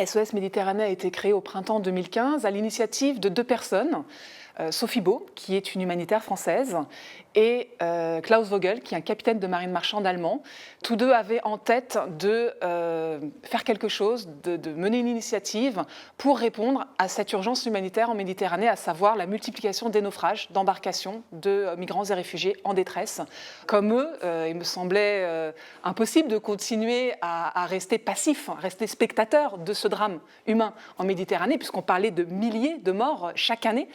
SOS Méditerranée a été créé au printemps 2015 à l'initiative de deux personnes, Sophie Beau, qui est une humanitaire française, et Klaus Vogel, qui est un capitaine de marine marchande allemand. Tous deux avaient en tête de faire quelque chose, de mener une initiative pour répondre à cette urgence humanitaire en Méditerranée, à savoir la multiplication des naufrages d'embarcations de migrants et réfugiés en détresse. Comme eux, il me semblait impossible de continuer à rester passif, rester spectateur de ce drame humain en Méditerranée, puisqu'on parlait de milliers de morts chaque année.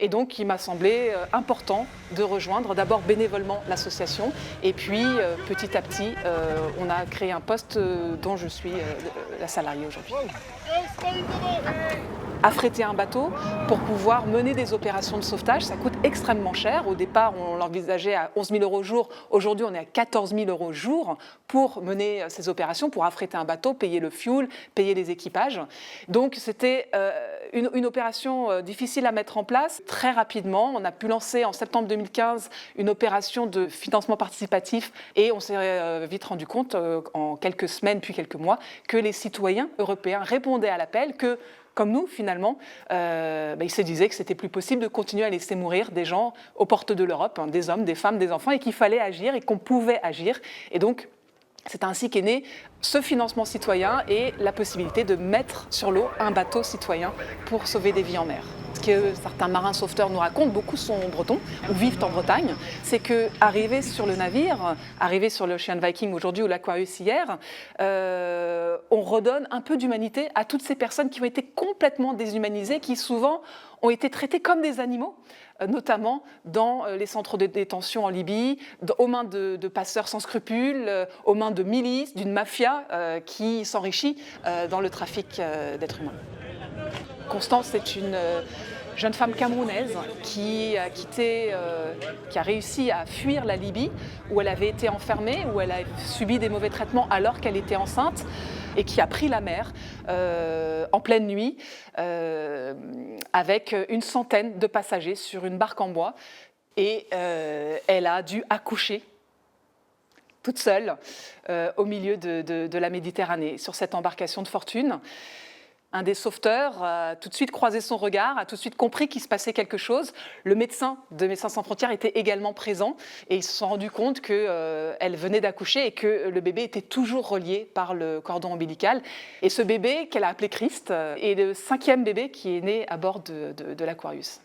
Et donc, il m'a semblé important de rejoindre d'abord bénévolement l'association, et puis petit à petit, on a créé un poste dont je suis la salariée aujourd'hui. Affréter un bateau pour pouvoir mener des opérations de sauvetage, ça coûte extrêmement cher. Au départ, on l'envisageait à 11 000 € jour. Aujourd'hui, on est à 14 000 € jour pour mener ces opérations, pour affréter un bateau, payer le fuel, payer les équipages. Donc, c'était une opération difficile à mettre en place. Très rapidement, on a pu lancer en septembre 2015 une opération de financement participatif et on s'est vite rendu compte, en quelques semaines puis quelques mois, que les citoyens européens répondaient à l'appel, que comme nous, finalement, ils se disaient que c'était plus possible de continuer à laisser mourir des gens aux portes de l'Europe, hein, des hommes, des femmes, des enfants, et qu'il fallait agir et qu'on pouvait agir. Et donc, c'est ainsi qu'est né ce financement citoyen et la possibilité de mettre sur l'eau un bateau citoyen pour sauver des vies en mer. Ce que certains marins sauveteurs nous racontent, beaucoup sont bretons ou vivent en Bretagne, c'est qu'arriver sur le navire, arriver sur l'Ocean Viking aujourd'hui ou l'Aquarius hier, on redonne un peu d'humanité à toutes ces personnes qui ont été complètement déshumanisées, qui souvent ont été traitées comme des animaux, notamment dans les centres de détention en Libye, aux mains de passeurs sans scrupules, aux mains de milices, d'une mafia qui s'enrichit dans le trafic d'êtres humains. Constance est une jeune femme camerounaise qui a réussi à fuir la Libye, où elle avait été enfermée, où elle a subi des mauvais traitements alors qu'elle était enceinte, et qui a pris la mer en pleine nuit avec une centaine de passagers sur une barque en bois. Et elle a dû accoucher toute seule au milieu de la Méditerranée, sur cette embarcation de fortune. Un des sauveteurs a tout de suite croisé son regard, a tout de suite compris qu'il se passait quelque chose. Le médecin de Médecins sans frontières était également présent et ils se sont rendus compte qu'elle venait d'accoucher et que le bébé était toujours relié par le cordon ombilical. Et ce bébé, qu'elle a appelé Christ, est le 5e bébé qui est né à bord de l'Aquarius.